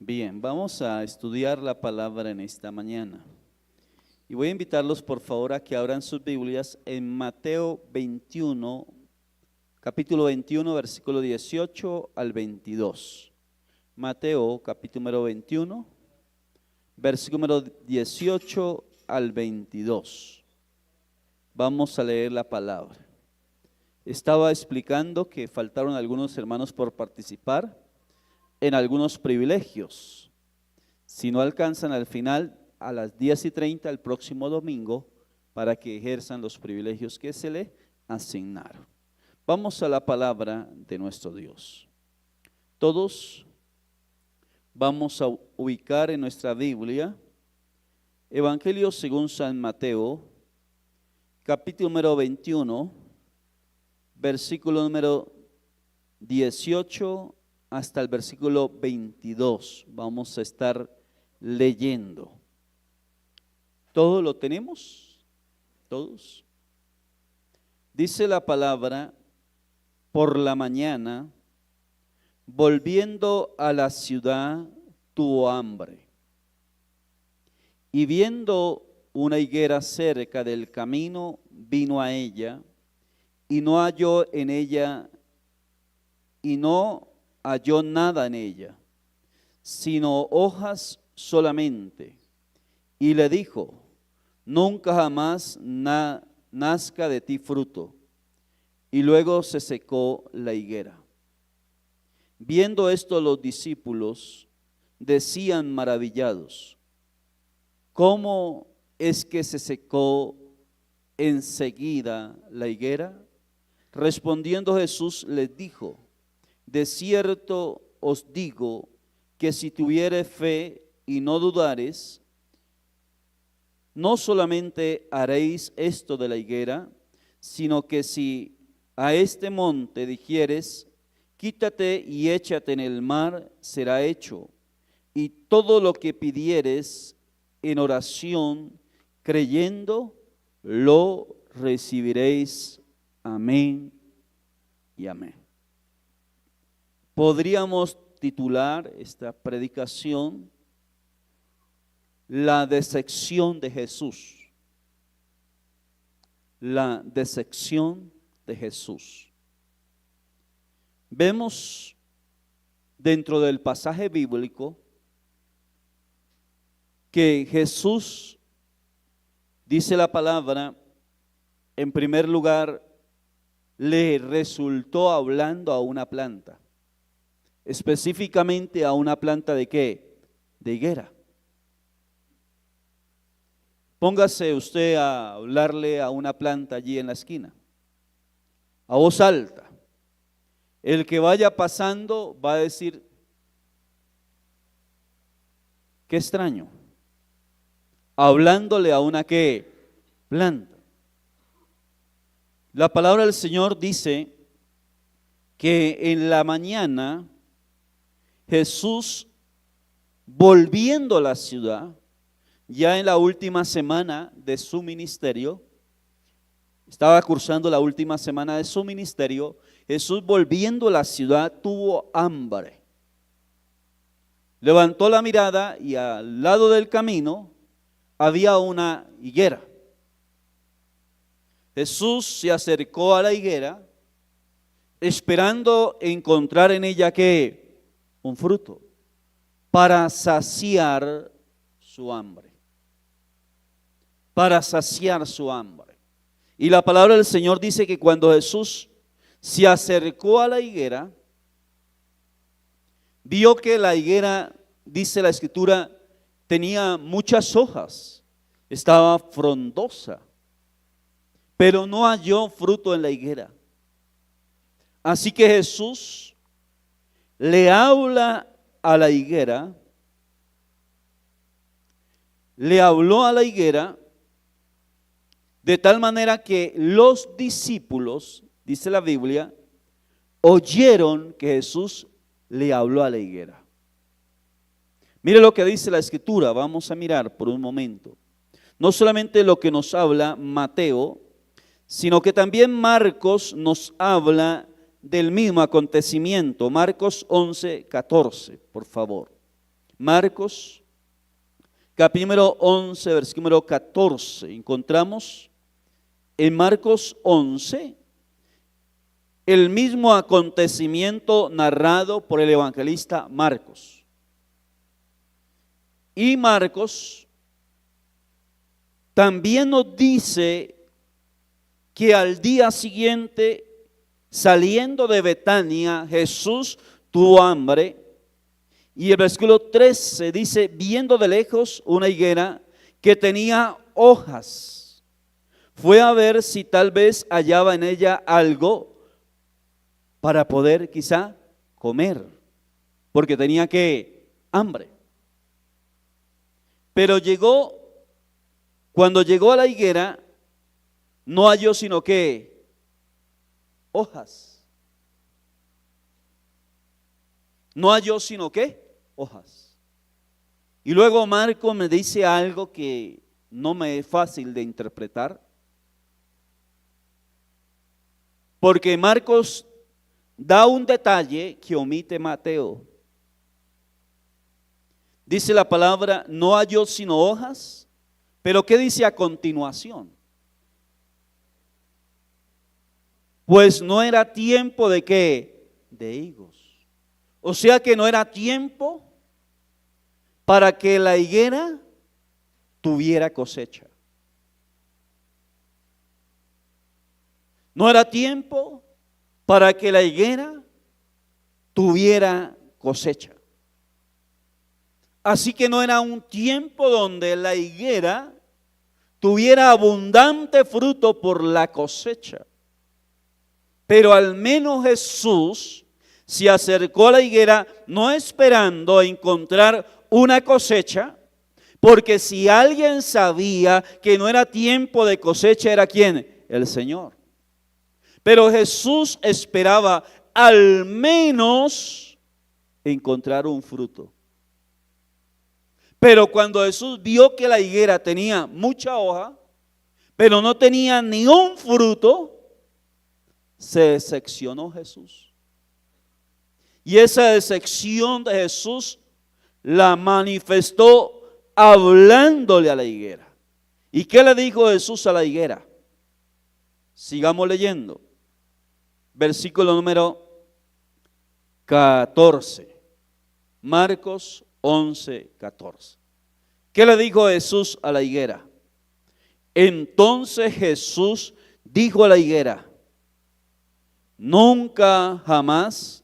Bien, vamos a estudiar la palabra en esta mañana. Y voy a invitarlos por favor a que abran sus Biblias en Mateo 21, capítulo 21, versículo 18 al 22. Mateo, capítulo 21, versículo 18 al 22. Vamos a leer la palabra. Estaba explicando que faltaron algunos hermanos por participar en algunos privilegios. Si no alcanzan al final, a las 10:30 el próximo domingo, para que ejerzan los privilegios que se le asignaron. Vamos a la palabra de nuestro Dios. Todos vamos a ubicar en nuestra Biblia Evangelio según San Mateo, capítulo número 21, versículo número 18 hasta el versículo 22. Vamos a estar leyendo. ¿Todo lo tenemos? ¿Todos? Dice la palabra: por la mañana, volviendo a la ciudad, tuvo hambre. Y viendo una higuera cerca del camino, vino a ella, y no halló nada en ella, sino hojas solamente. Y le dijo: nunca jamás nazca de ti fruto. Y luego se secó la higuera. Viendo esto, los discípulos decían maravillados: ¿cómo es que se secó enseguida la higuera? Respondiendo Jesús les dijo: de cierto os digo que si tuviereis fe y no dudareis, no solamente haréis esto de la higuera, sino que si a este monte dijeres: quítate y échate en el mar, será hecho. Y todo lo que pidieres en oración, creyendo, lo recibiréis. Amén y amén. Podríamos titular esta predicación: la decepción de Jesús. La decepción de Jesús. Vemos dentro del pasaje bíblico que Jesús, dice la palabra, en primer lugar, le resultó hablando a una planta. Específicamente a una planta ¿de qué? De higuera. Póngase usted a hablarle a una planta allí en la esquina, a voz alta. El que vaya pasando va a decir: qué extraño. Hablándole a una ¿qué? Planta. La palabra del Señor dice que en la mañana Jesús, volviendo a la ciudad, ya en la última semana de su ministerio, estaba cursando la última semana de su ministerio, Jesús, volviendo a la ciudad, tuvo hambre. Levantó la mirada y al lado del camino había una higuera. Jesús se acercó a la higuera esperando encontrar en ella ¿qué? Un fruto, para saciar su hambre. Para saciar su hambre. Y la palabra del Señor dice que cuando Jesús se acercó a la higuera, vio que la higuera, dice la Escritura, tenía muchas hojas, estaba frondosa, pero no halló fruto en la higuera. Así que Jesús le habla a la higuera, le habló a la higuera, de tal manera que los discípulos, dice la Biblia, oyeron que Jesús le habló a la higuera. Mire lo que dice la Escritura, vamos a mirar por un momento. No solamente lo que nos habla Mateo, sino que también Marcos nos habla del mismo acontecimiento. Marcos 11:14, por favor. Marcos, capítulo 11, versículo 14. Encontramos en Marcos 11 el mismo acontecimiento narrado por el evangelista Marcos. Y Marcos también nos dice que al día siguiente, saliendo de Betania, Jesús tuvo hambre. Y el versículo 13 dice, viendo de lejos una higuera que tenía hojas, fue a ver si tal vez hallaba en ella algo para poder quizá comer, porque tenía hambre. Pero cuando llegó a la higuera, no halló sino hojas. No halló sino hojas. Y luego Marco me dice algo que no me es fácil de interpretar, porque Marcos da un detalle que omite Mateo. Dice la palabra, no halló sino hojas, pero ¿qué dice a continuación? Pues no era tiempo de de higos. O sea que no era tiempo para que la higuera tuviera cosecha. No era tiempo para que la higuera tuviera cosecha. Así que no era un tiempo donde la higuera tuviera abundante fruto por la cosecha. Pero al menos Jesús se acercó a la higuera no esperando encontrar una cosecha, porque si alguien sabía que no era tiempo de cosecha, ¿era quién? El Señor. Pero Jesús esperaba al menos encontrar un fruto. Pero cuando Jesús vio que la higuera tenía mucha hoja, pero no tenía ni un fruto, se decepcionó Jesús. Y esa decepción de Jesús la manifestó hablándole a la higuera. ¿Y qué le dijo Jesús a la higuera? Sigamos leyendo. Versículo número 14. Marcos 11, 14. ¿Qué le dijo Jesús a la higuera? Entonces Jesús dijo a la higuera, nunca jamás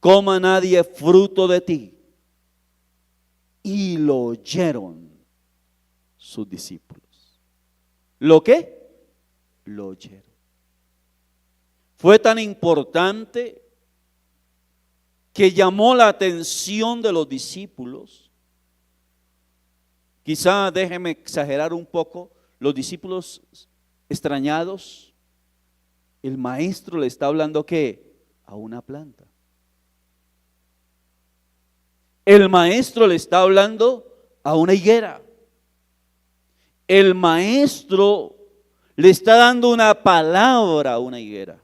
coma nadie fruto de ti. Y lo oyeron sus discípulos. ¿Lo qué? Lo oyeron. Fue tan importante que llamó la atención de los discípulos. Quizá déjeme exagerar un poco, los discípulos extrañados, el maestro le está hablando a una planta. El maestro le está hablando a una higuera. El maestro le está dando una palabra a una higuera.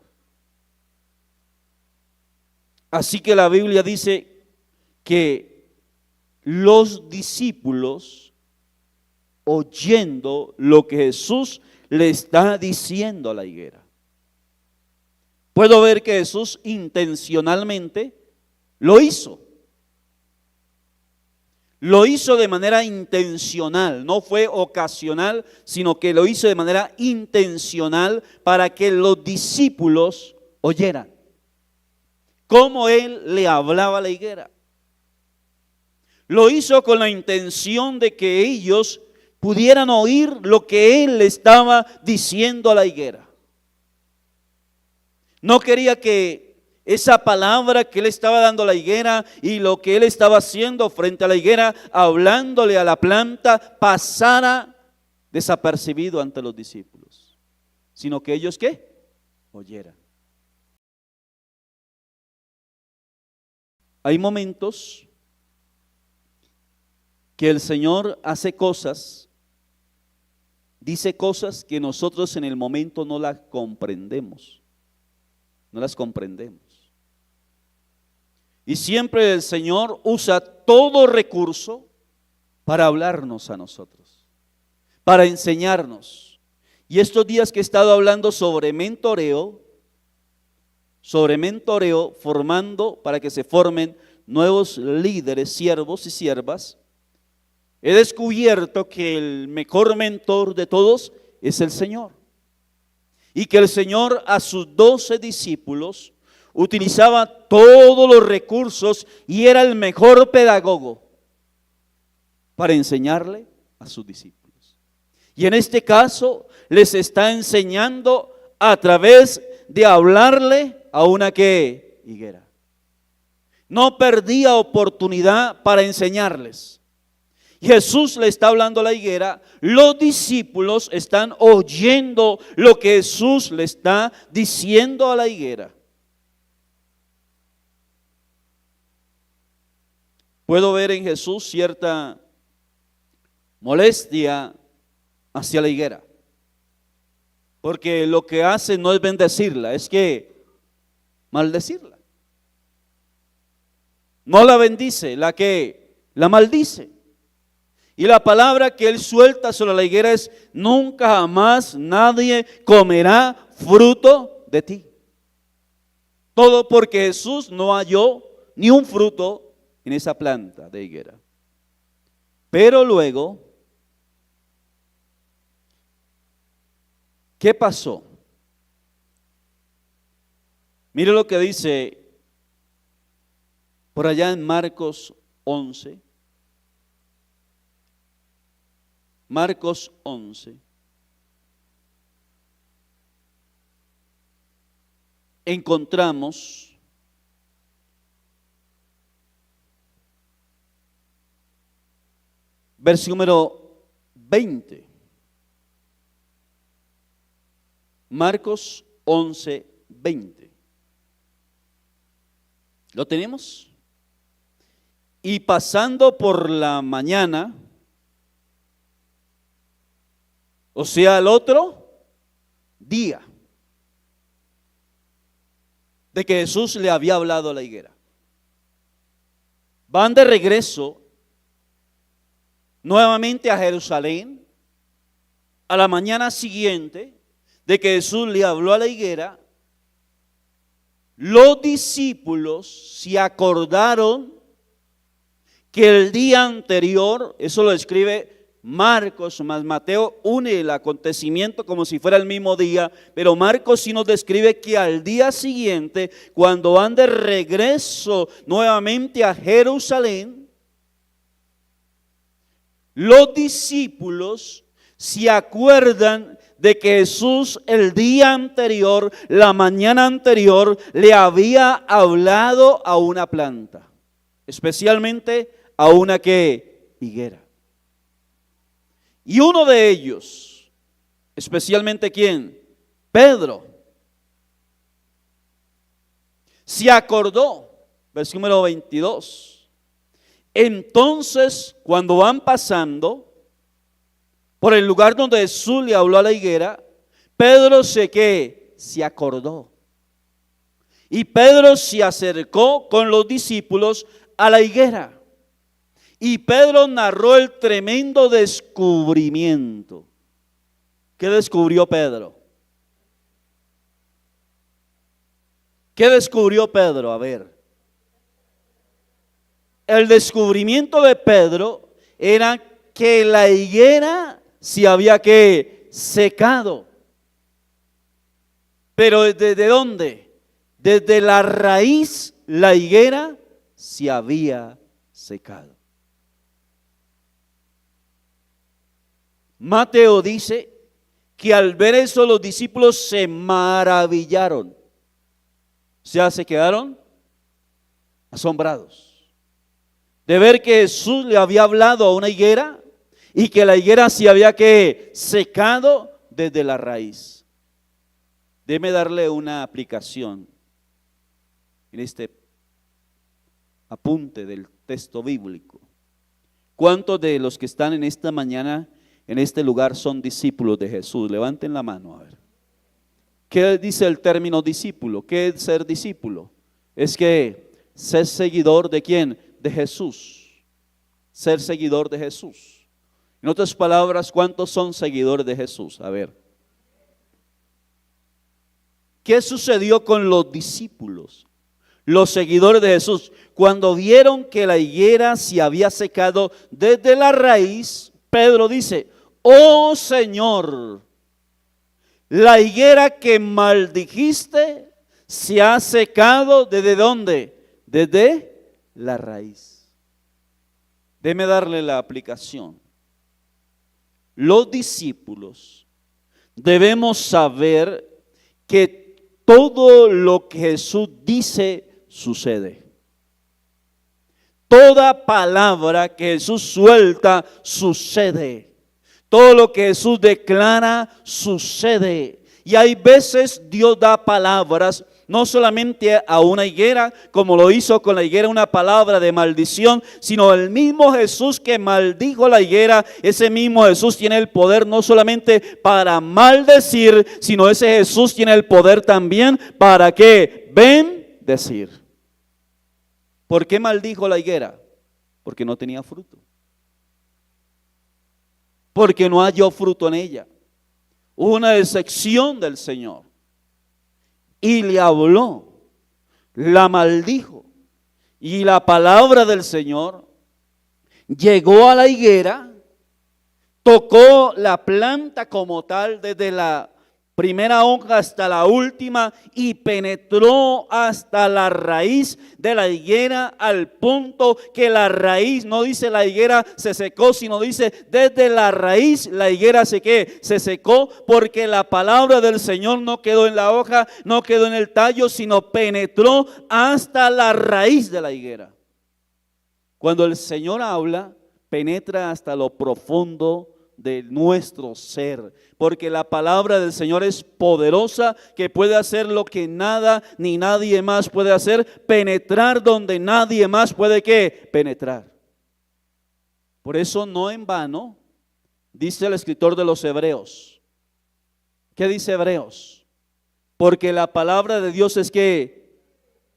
Así que la Biblia dice que los discípulos, oyendo lo que Jesús le está diciendo a la higuera, puedo ver que Jesús intencionalmente lo hizo. Lo hizo de manera intencional, no fue ocasional, sino que lo hizo de manera intencional para que los discípulos oyeran cómo él le hablaba a la higuera. Lo hizo con la intención de que ellos pudieran oír lo que él le estaba diciendo a la higuera. No quería que esa palabra que él estaba dando a la higuera y lo que él estaba haciendo frente a la higuera, hablándole a la planta, pasara desapercibido ante los discípulos, sino que ellos oyeran. Hay momentos que el Señor hace cosas, dice cosas que nosotros en el momento no las comprendemos. No las comprendemos. Y siempre el Señor usa todo recurso para hablarnos a nosotros, para enseñarnos. Y estos días que he estado hablando sobre mentoreo, formando para que se formen nuevos líderes, siervos y siervas, he descubierto que el mejor mentor de todos es el Señor. Y que el Señor a sus 12 discípulos utilizaba todos los recursos y era el mejor pedagogo para enseñarle a sus discípulos. Y en este caso les está enseñando a través de hablarle a una ¿qué? Higuera. No perdía oportunidad para enseñarles. Jesús le está hablando a la higuera, los discípulos están oyendo lo que Jesús le está diciendo a la higuera. Puedo ver en Jesús cierta molestia hacia la higuera, porque lo que hace no es bendecirla, es que maldecirla. No la bendice, la maldice. Y la palabra que él suelta sobre la higuera es: nunca jamás nadie comerá fruto de ti. Todo porque Jesús no halló ni un fruto en esa planta de higuera. Pero luego, ¿qué pasó? Mire lo que dice por allá en Marcos 11. Marcos 11. Encontramos versículo número 20. Marcos 11, 20. ¿Lo tenemos? Y pasando por la mañana, o sea, el otro día de que Jesús le había hablado a la higuera, van de regreso nuevamente a Jerusalén. A la mañana siguiente de que Jesús le habló a la higuera, los discípulos se acordaron que el día anterior, eso lo escribe Marcos, más Mateo une el acontecimiento como si fuera el mismo día, pero Marcos sí nos describe que al día siguiente, cuando van de regreso nuevamente a Jerusalén, los discípulos se acuerdan de que Jesús el día anterior, la mañana anterior, le había hablado a una planta, especialmente a una ¿qué? Higuera. Y uno de ellos, especialmente ¿quién? Pedro, se acordó, versículo 22. Entonces, cuando van pasando por el lugar donde Jesús le habló a la higuera, Pedro se acordó. Y Pedro se acercó con los discípulos a la higuera. Y Pedro narró el tremendo descubrimiento. ¿Qué descubrió Pedro? ¿Qué descubrió Pedro? A ver. El descubrimiento de Pedro era que la higuera se había ¿qué? Secado. Pero ¿desde dónde? Desde la raíz la higuera se había secado. Mateo dice que al ver eso los discípulos se maravillaron. O sea, se quedaron asombrados de ver que Jesús le había hablado a una higuera y que la higuera se había ¿qué? Secado desde la raíz. Déjeme darle una aplicación en este apunte del texto bíblico. ¿Cuántos de los que están en esta mañana en este lugar son discípulos de Jesús? Levanten la mano, a ver. ¿Qué dice el término discípulo? ¿Qué es ser discípulo? Es que ser seguidor de ¿quién? De Jesús. ser seguidor de Jesús. En otras palabras, ¿cuántos son seguidores de Jesús? A ver. ¿Qué sucedió con los discípulos, los seguidores de Jesús? Cuando vieron que la higuera se había secado desde la raíz, Pedro dice: oh Señor, la higuera que maldijiste se ha secado. ¿Desde dónde? Desde la raíz. Déjeme darle la aplicación. Los discípulos debemos saber que todo lo que Jesús dice sucede. Toda palabra que Jesús suelta sucede. Todo lo que Jesús declara sucede. Y hay veces Dios da palabras, no solamente a una higuera, como lo hizo con la higuera, una palabra de maldición, sino el mismo Jesús que maldijo la higuera, ese mismo Jesús tiene el poder no solamente para maldecir, sino ese Jesús tiene el poder también para que bendecir. ¿Por qué maldijo la higuera? Porque no tenía fruto. Porque no halló fruto en ella. Hubo una decepción del Señor. Y le habló, la maldijo. Y la palabra del Señor llegó a la higuera, tocó la planta como tal, desde la primera hoja hasta la última, y penetró hasta la raíz de la higuera, al punto que la raíz, no dice la higuera se secó, sino dice desde la raíz la higuera se secó, porque la palabra del Señor no quedó en la hoja, no quedó en el tallo, sino penetró hasta la raíz de la higuera. Cuando el Señor habla, penetra hasta lo profundo de nuestro ser, porque la palabra del Señor es poderosa, que puede hacer lo que nada ni nadie más puede hacer, penetrar donde nadie más puede ¿qué? Penetrar. Por eso no en vano dice el escritor de los Hebreos. ¿Qué dice Hebreos? Porque la palabra de Dios es que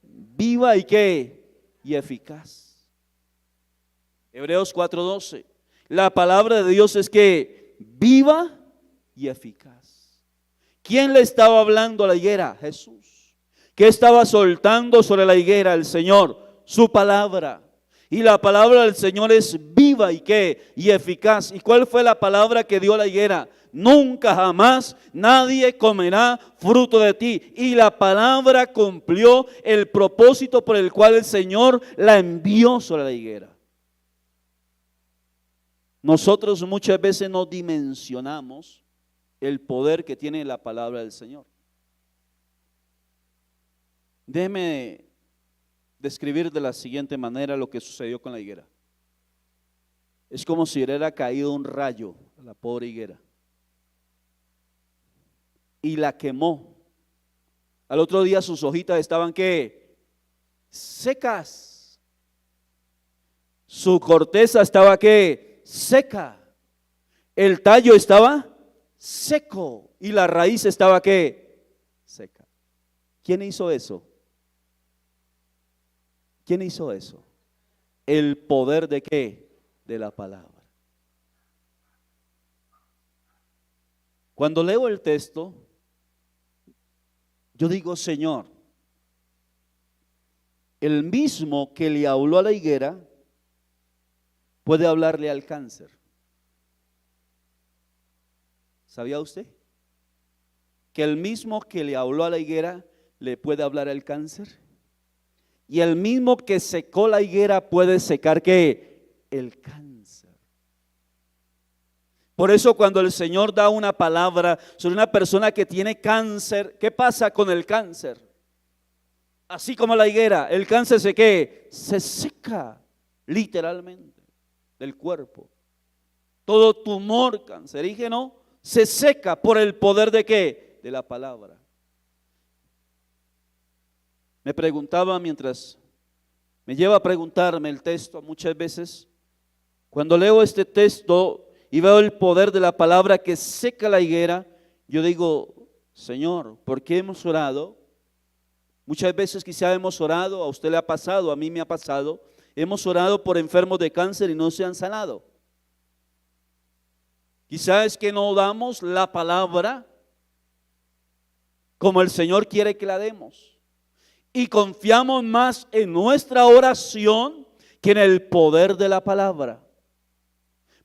viva y que y eficaz. Hebreos 4:12. La palabra de Dios es que viva y eficaz. ¿Quién le estaba hablando a la higuera? Jesús. ¿Qué estaba soltando sobre la higuera? El Señor, su palabra. Y la palabra del Señor es viva y ¿qué? Y eficaz. ¿Y cuál fue la palabra que dio la higuera? Nunca jamás nadie comerá fruto de ti. Y la palabra cumplió el propósito por el cual el Señor la envió sobre la higuera. Nosotros muchas veces no dimensionamos el poder que tiene la palabra del Señor. Déjeme describir de la siguiente manera lo que sucedió con la higuera. Es como si hubiera caído un rayo a la pobre higuera y la quemó. Al otro día sus hojitas estaban ¿qué? Secas. Su corteza estaba ¿qué? Seca. El tallo estaba seco y la raíz estaba ¿qué? Seca. ¿Quién hizo eso? ¿Quién hizo eso? El poder de ¿qué? De la palabra. Cuando leo el texto, yo digo, Señor, el mismo que le habló a la higuera puede hablarle al cáncer. ¿Sabía usted? Que el mismo que le habló a la higuera le puede hablar al cáncer. Y el mismo que secó la higuera puede secar ¿qué? El cáncer. Por eso cuando el Señor da una palabra sobre una persona que tiene cáncer, ¿qué pasa con el cáncer? Así como la higuera, el cáncer ¿qué? Se seca literalmente del cuerpo. Todo tumor cancerígeno se seca por el poder de ¿qué? De la palabra. Me preguntaba mientras me lleva a preguntarme el texto muchas veces, cuando leo este texto y veo el poder de la palabra que seca la higuera, yo digo, Señor, ¿por qué hemos orado? Muchas veces quizá hemos orado, a usted le ha pasado, a mí me ha pasado, hemos orado por enfermos de cáncer y no se han sanado. Quizás es que no damos la palabra como el Señor quiere que la demos. Y confiamos más en nuestra oración que en el poder de la palabra.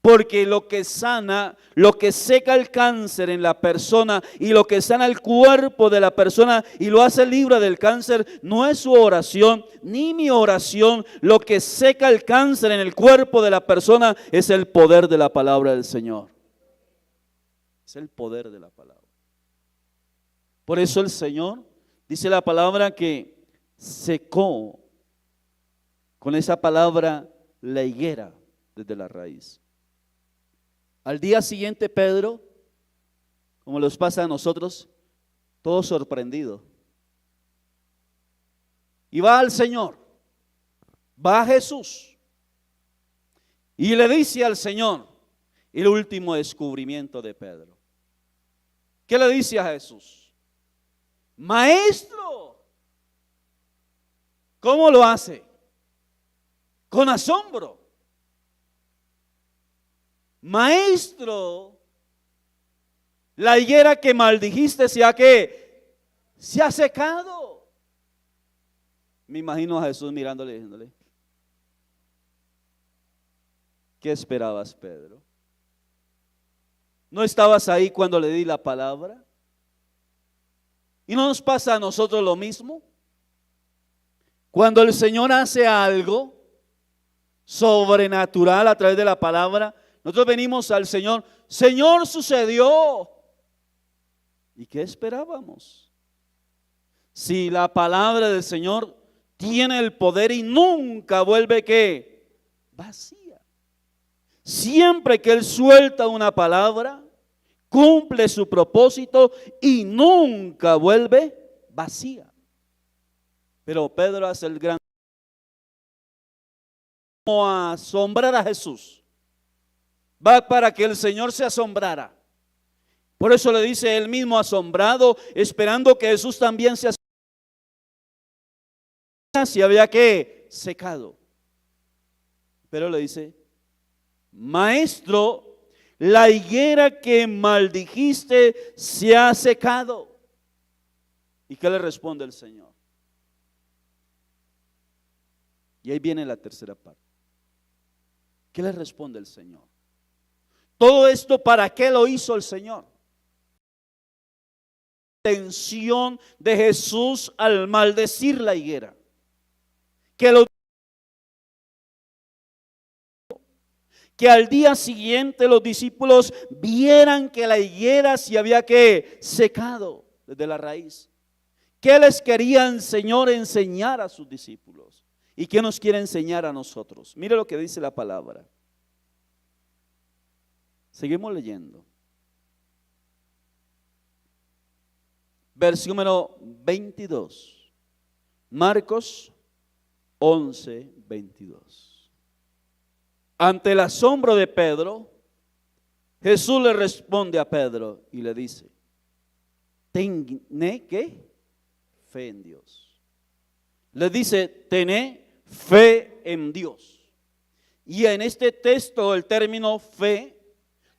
Porque lo que sana, lo que seca el cáncer en la persona y lo que sana el cuerpo de la persona y lo hace libre del cáncer, no es su oración ni mi oración. Lo que seca el cáncer en el cuerpo de la persona es el poder de la palabra del Señor. Es el poder de la palabra. Por eso el Señor dice la palabra que secó con esa palabra la higuera desde la raíz. Al día siguiente Pedro, como nos pasa a nosotros, todo sorprendido. Y va al Señor, va a Jesús y le dice al Señor el último descubrimiento de Pedro. ¿Qué le dice a Jesús? Maestro. ¿Cómo lo hace? Con asombro. Maestro, la higuera que maldijiste se ha secado. Me imagino a Jesús mirándole y diciéndole: ¿qué esperabas, Pedro? ¿No estabas ahí cuando le di la palabra? ¿Y no nos pasa a nosotros lo mismo? Cuando el Señor hace algo sobrenatural a través de la palabra, nosotros venimos al Señor: Señor, sucedió. ¿Y qué esperábamos? Si la palabra del Señor tiene el poder y nunca vuelve ¿qué? Vacía. Siempre que Él suelta una palabra, cumple su propósito y nunca vuelve vacía. Pero Pedro hace el gran como a asombrar a Jesús. Va para que el Señor se asombrara. Por eso le dice él mismo asombrado, esperando que Jesús también se asombrara si había que secado. Pero le dice: Maestro, la higuera que maldijiste se ha secado. ¿Y qué le responde el Señor? Y ahí viene la tercera parte. ¿Qué le responde el Señor? Todo esto, ¿para qué lo hizo el Señor? La intención de Jesús al maldecir la higuera, que al día siguiente los discípulos vieran que la higuera se había que secado desde la raíz. ¿Qué les quería el Señor enseñar a sus discípulos? ¿Y qué nos quiere enseñar a nosotros? Mire lo que dice la palabra. Seguimos leyendo. Versículo número 22. Marcos 11, 22. Ante el asombro de Pedro, Jesús le responde a Pedro y le dice: tené ¿qué? Fe en Dios. Le dice: tené fe en Dios. Y en este texto el término fe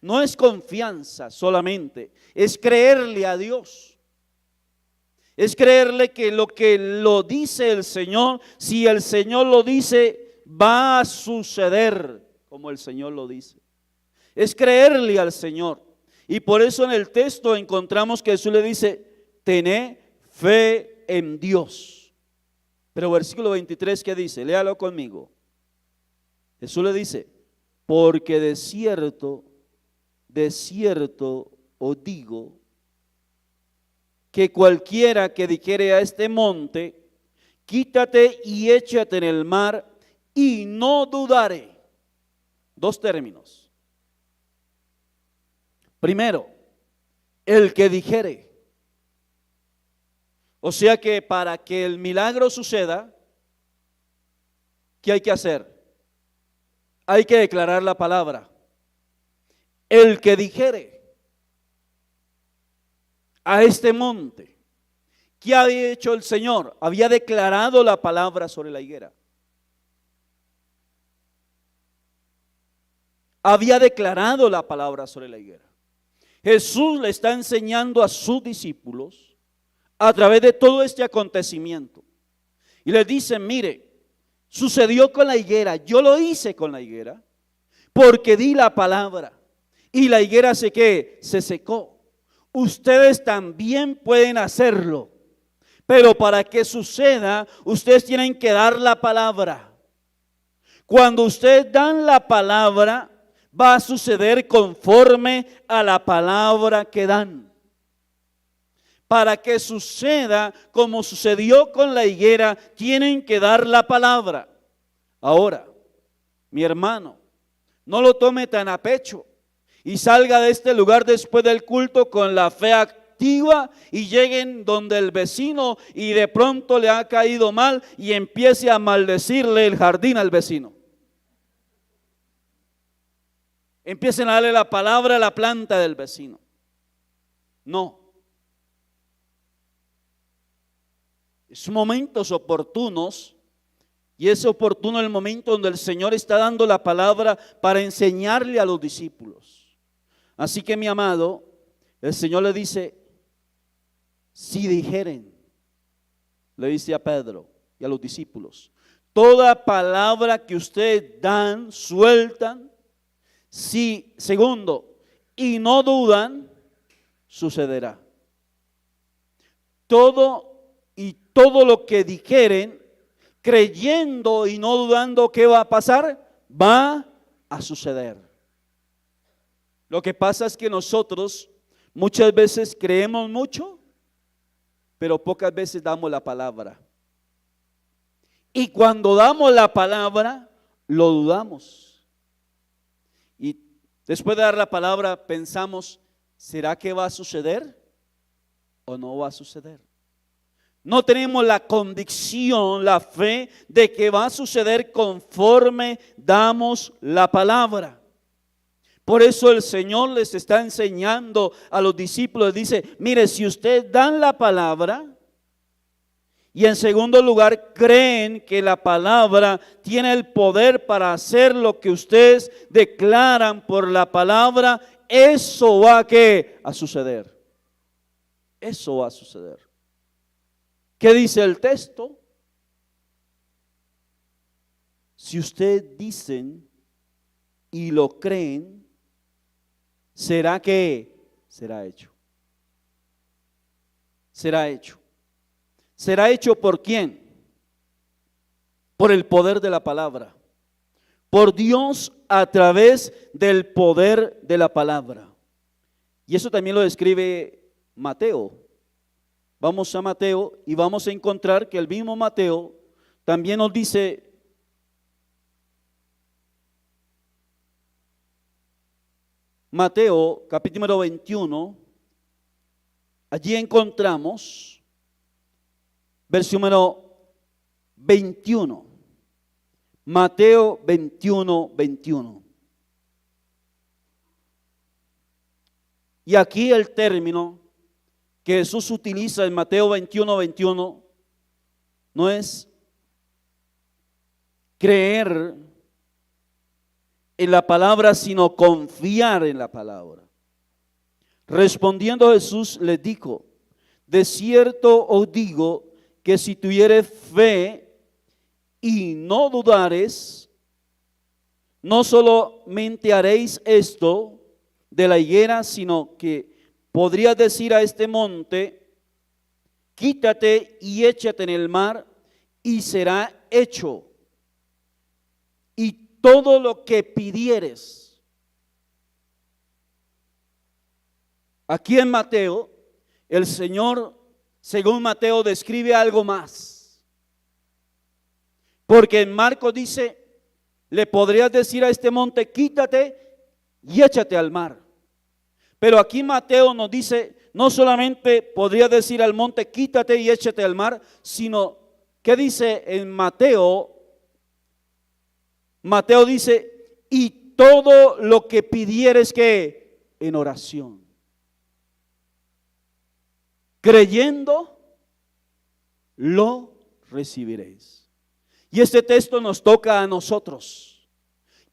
no es confianza solamente, es creerle a Dios. Es creerle que lo dice el Señor, si el Señor lo dice, va a suceder como el Señor lo dice. Es creerle al Señor. Y por eso en el texto encontramos que Jesús le dice: tené fe en Dios. Pero versículo 23, ¿qué dice? Léalo conmigo. Jesús le dice: porque de cierto os digo, que cualquiera que dijere a este monte: quítate y échate en el mar, y no dudare. Dos términos. Primero, el que dijere. O sea que para que el milagro suceda, ¿qué hay que hacer? Hay que declarar la palabra. El que dijere a este monte. ¿Qué había hecho el Señor? Había declarado la palabra sobre la higuera. había declarado la palabra sobre la higuera. Jesús le está enseñando a sus discípulos a través de todo este acontecimiento. Y les dice, mire, sucedió con la higuera, yo lo hice con la higuera, porque di la palabra. Y la higuera se secó. Ustedes también pueden hacerlo. Pero para que suceda, ustedes tienen que dar la palabra. Cuando ustedes dan la palabra, va a suceder conforme a la palabra que dan. Para que suceda como sucedió con la higuera, tienen que dar la palabra. Ahora, mi hermano, no lo tome tan a pecho y salga de este lugar después del culto con la fe activa y lleguen donde el vecino y de pronto le ha caído mal y empiece a maldecirle el jardín al vecino. Empiecen a darle la palabra a la planta del vecino. No. Son momentos oportunos y es oportuno el momento donde el Señor está dando la palabra para enseñarle a los discípulos. Así que mi amado, el Señor le dice, si dijeren, le dice a Pedro y a los discípulos, toda palabra que ustedes dan, sueltan, si, segundo, y no dudan, sucederá. Todo lo que dijeren, creyendo y no dudando que va a pasar, va a suceder. Lo que pasa es que nosotros muchas veces creemos mucho, pero pocas veces damos la palabra. Y cuando damos la palabra, lo dudamos. Y después de dar la palabra pensamos, ¿será que va a suceder o no va a suceder? No tenemos la convicción, la fe de que va a suceder conforme damos la palabra. Por eso el Señor les está enseñando a los discípulos, dice, mire, si ustedes dan la palabra y en segundo lugar creen que la palabra tiene el poder para hacer lo que ustedes declaran por la palabra, eso va a suceder. Eso va a suceder. ¿Qué dice el texto? Si ustedes dicen y lo creen, será hecho. Será hecho. ¿Será hecho por quién? Por el poder de la palabra. Por Dios a través del poder de la palabra. Y eso también lo describe Mateo. Vamos a Mateo y vamos a encontrar que el mismo Mateo también nos dice, Mateo capítulo 21, allí encontramos versículo número 21, Mateo 21, 21. Y aquí el término que Jesús utiliza en Mateo 21, 21 no es creer en la palabra, sino confiar en la palabra. Respondiendo Jesús les dijo, de cierto os digo que si tuviereis fe y no dudares, no solamente haréis esto de la higuera, sino que podrías decir a este monte, quítate y échate en el mar, y será hecho. Y todo lo que pidieres. Aquí en Mateo, el Señor, según Mateo, describe algo más. Porque en Marcos dice, le podrías decir a este monte, quítate y échate al mar. Pero aquí Mateo nos dice, no solamente podría decir al monte, quítate y échate al mar, sino, ¿qué dice en Mateo? Mateo dice, y todo lo que pidieres que en oración. Creyendo, lo recibiréis. Y este texto nos toca a nosotros.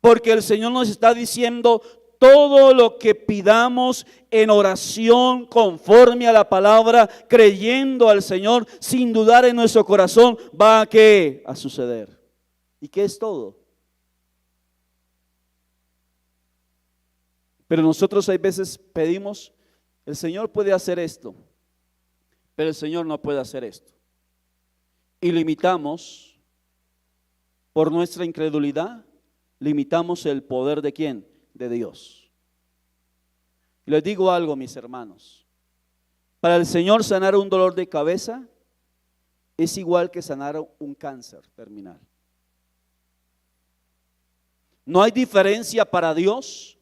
Porque el Señor nos está diciendo: todo lo que pidamos en oración, conforme a la palabra, creyendo al Señor, sin dudar en nuestro corazón, va a suceder. ¿Y qué es todo? Pero nosotros hay veces pedimos: el Señor puede hacer esto, pero el Señor no puede hacer esto. Y limitamos, por nuestra incredulidad, limitamos el poder ¿de quién? De Dios. Y les digo algo, mis hermanos: para el Señor sanar un dolor de cabeza es igual que sanar un cáncer terminal. No hay diferencia para Dios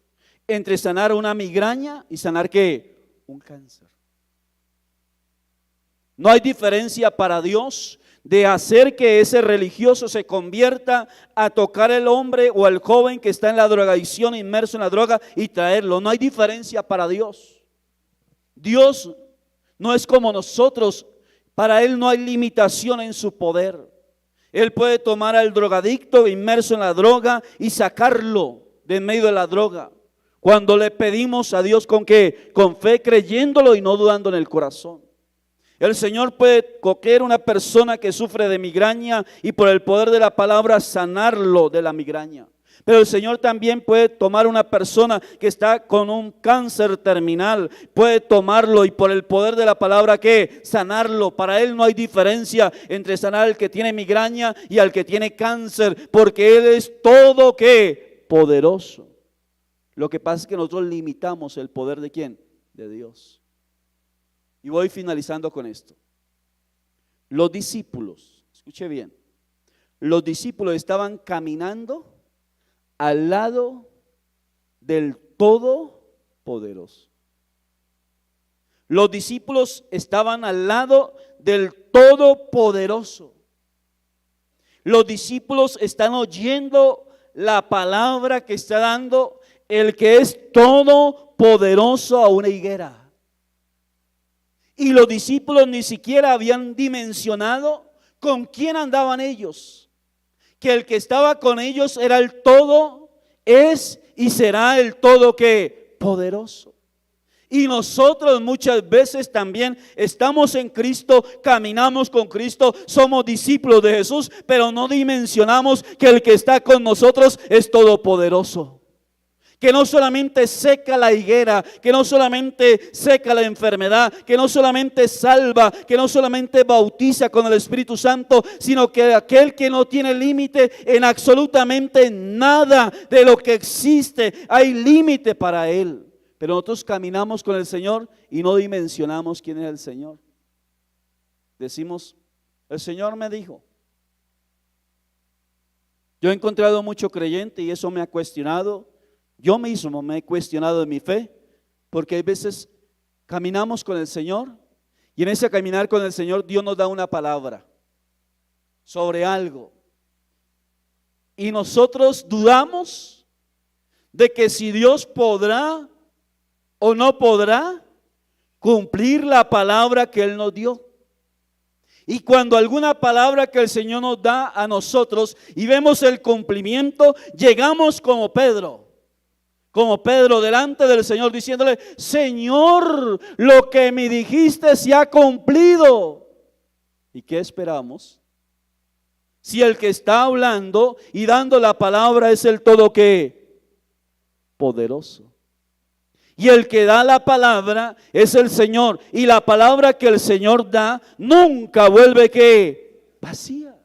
entre sanar una migraña y sanar ¿qué? Un cáncer. No hay diferencia para Dios de hacer que ese religioso se convierta a tocar el hombre o el joven que está en la drogadicción, inmerso en la droga, y traerlo. No hay diferencia para Dios. Dios no es como nosotros. Para Él no hay limitación en su poder. Él puede tomar al drogadicto inmerso en la droga y sacarlo de en medio de la droga, cuando le pedimos a Dios con ¿qué? Con fe, creyéndolo y no dudando en el corazón. El Señor puede coger una persona que sufre de migraña y por el poder de la palabra sanarlo de la migraña. Pero el Señor también puede tomar una persona que está con un cáncer terminal, puede tomarlo y por el poder de la palabra ¿qué? Sanarlo. Para Él no hay diferencia entre sanar al que tiene migraña y al que tiene cáncer, porque Él es todo ¿qué? Poderoso. Lo que pasa es que nosotros limitamos el poder ¿de quién? De Dios. Y voy finalizando con esto. Los discípulos, escuche bien, los discípulos estaban caminando al lado del Todopoderoso. Los discípulos estaban al lado del Todopoderoso. Los discípulos están oyendo la palabra que está dando el que es todopoderoso a una higuera. Y los discípulos ni siquiera habían dimensionado con quién andaban ellos. Que el que estaba con ellos era el todo, es y será el todo que poderoso. Y nosotros muchas veces también estamos en Cristo, caminamos con Cristo, somos discípulos de Jesús, pero no dimensionamos que el que está con nosotros es todopoderoso. Que no solamente seca la higuera, que no solamente seca la enfermedad, que no solamente salva, que no solamente bautiza con el Espíritu Santo, sino que aquel que no tiene límite en absolutamente nada de lo que existe, hay límite para Él. Pero nosotros caminamos con el Señor y no dimensionamos quién es el Señor. Decimos: el Señor me dijo. Yo he encontrado mucho creyente y eso me ha cuestionado. Yo mismo me he cuestionado de mi fe, porque hay veces caminamos con el Señor y en ese caminar con el Señor Dios nos da una palabra sobre algo y nosotros dudamos de que si Dios podrá o no podrá cumplir la palabra que Él nos dio. Y cuando alguna palabra que el Señor nos da a nosotros y vemos el cumplimiento, llegamos como Pedro delante del Señor diciéndole: Señor, lo que me dijiste se ha cumplido. ¿Y qué esperamos? Si el que está hablando y dando la palabra es el todo que poderoso. Y el que da la palabra es el Señor. Y la palabra que el Señor da nunca vuelve ¿qué? Vacía.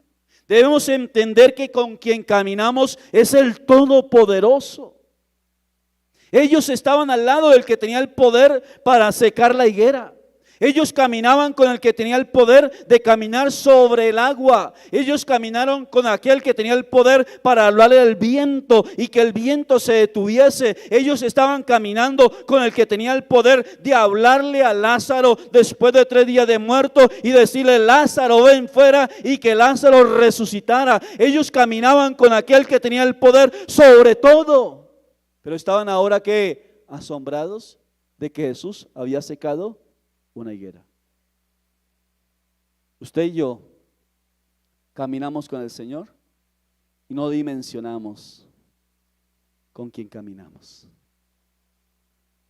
Debemos entender que con quien caminamos es el Todopoderoso. Ellos estaban al lado del que tenía el poder para secar la higuera. Ellos caminaban con el que tenía el poder de caminar sobre el agua. Ellos caminaron con aquel que tenía el poder para hablarle al viento y que el viento se detuviese. Ellos estaban caminando con el que tenía el poder de hablarle a Lázaro después de 3 días de muerto y decirle: Lázaro, ven fuera, y que Lázaro resucitara. Ellos caminaban con aquel que tenía el poder sobre todo. Pero estaban ahora ¿qué? Asombrados de que Jesús había secado una higuera. Usted y yo caminamos con el Señor y no dimensionamos con quien caminamos.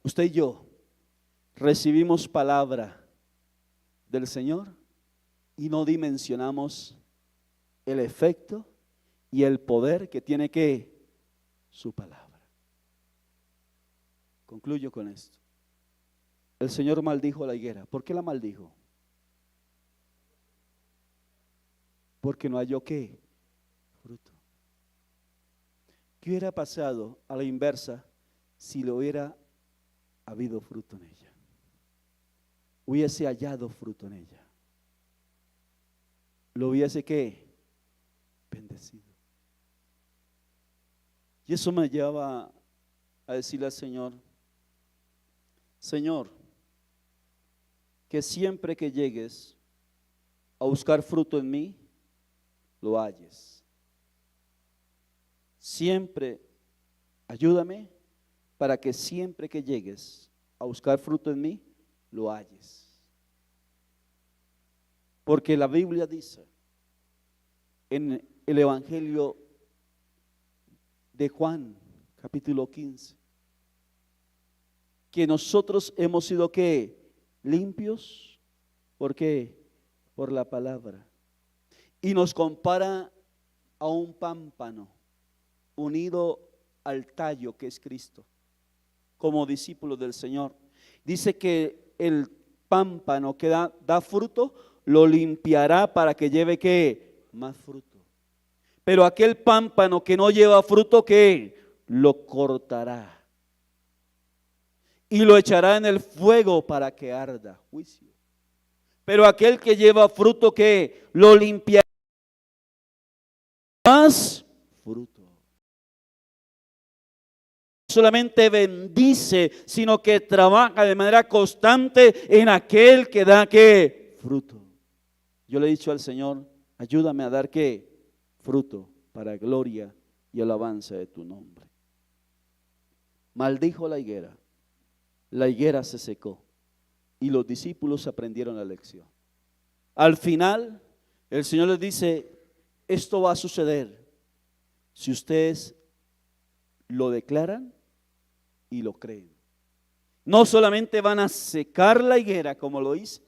Usted y yo recibimos palabra del Señor y no dimensionamos el efecto y el poder que tiene su palabra. Concluyo con esto. El Señor maldijo la higuera. ¿Por qué la maldijo? Porque no halló fruto. ¿Qué hubiera pasado a la inversa si le hubiera habido fruto en ella? Hubiese hallado fruto en ella. Lo hubiese bendecido. Y eso me lleva a decirle al Señor, Señor, que siempre que llegues a buscar fruto en mí, lo halles. Siempre ayúdame para que siempre que llegues a buscar fruto en mí, lo halles. Porque la Biblia dice en el Evangelio de Juan, capítulo 15, que nosotros hemos sido limpios. ¿Por qué? Por la palabra. Y nos compara a un pámpano unido al tallo que es Cristo, como discípulos del Señor. Dice que el pámpano que da fruto, lo limpiará para que lleve más fruto. Pero aquel pámpano que no lleva fruto, lo cortará y lo echará en el fuego para que arda. Juicio. Pero aquel que lleva fruto, lo limpiará más fruto. No solamente bendice, sino que trabaja de manera constante en aquel que da fruto. Yo le he dicho al Señor, ayúdame a dar fruto para gloria y alabanza de tu nombre. Maldijo la higuera se secó y los discípulos aprendieron la lección. Al final, el Señor les dice, esto va a suceder si ustedes lo declaran y lo creen. No solamente van a secar la higuera como lo hice,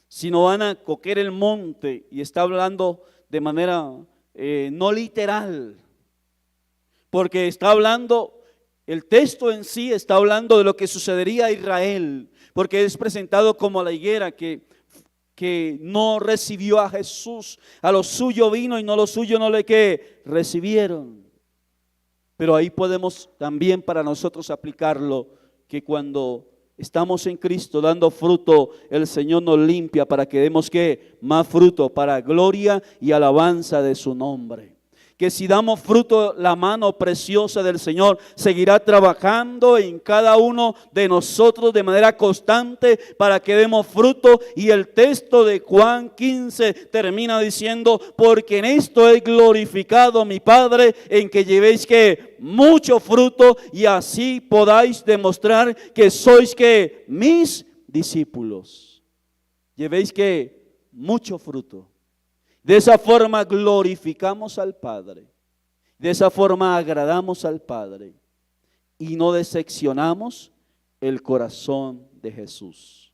sino van a coger el monte, y está hablando de manera no literal, porque está hablando, el texto en sí está hablando de lo que sucedería a Israel, porque es presentado como la higuera que no recibió a Jesús. A lo suyo vino y no lo suyo no le recibieron. Pero ahí podemos también para nosotros aplicarlo, que cuando estamos en Cristo dando fruto, el Señor nos limpia para que demos más fruto para gloria y alabanza de su nombre. Que si damos fruto, la mano preciosa del Señor seguirá trabajando en cada uno de nosotros de manera constante para que demos fruto. Y el texto de Juan 15 termina diciendo, porque en esto he glorificado a mi Padre, en que llevéis mucho fruto y así podáis demostrar que sois mis discípulos. Llevéis mucho fruto. De esa forma glorificamos al Padre. De esa forma agradamos al Padre. Y no decepcionamos el corazón de Jesús.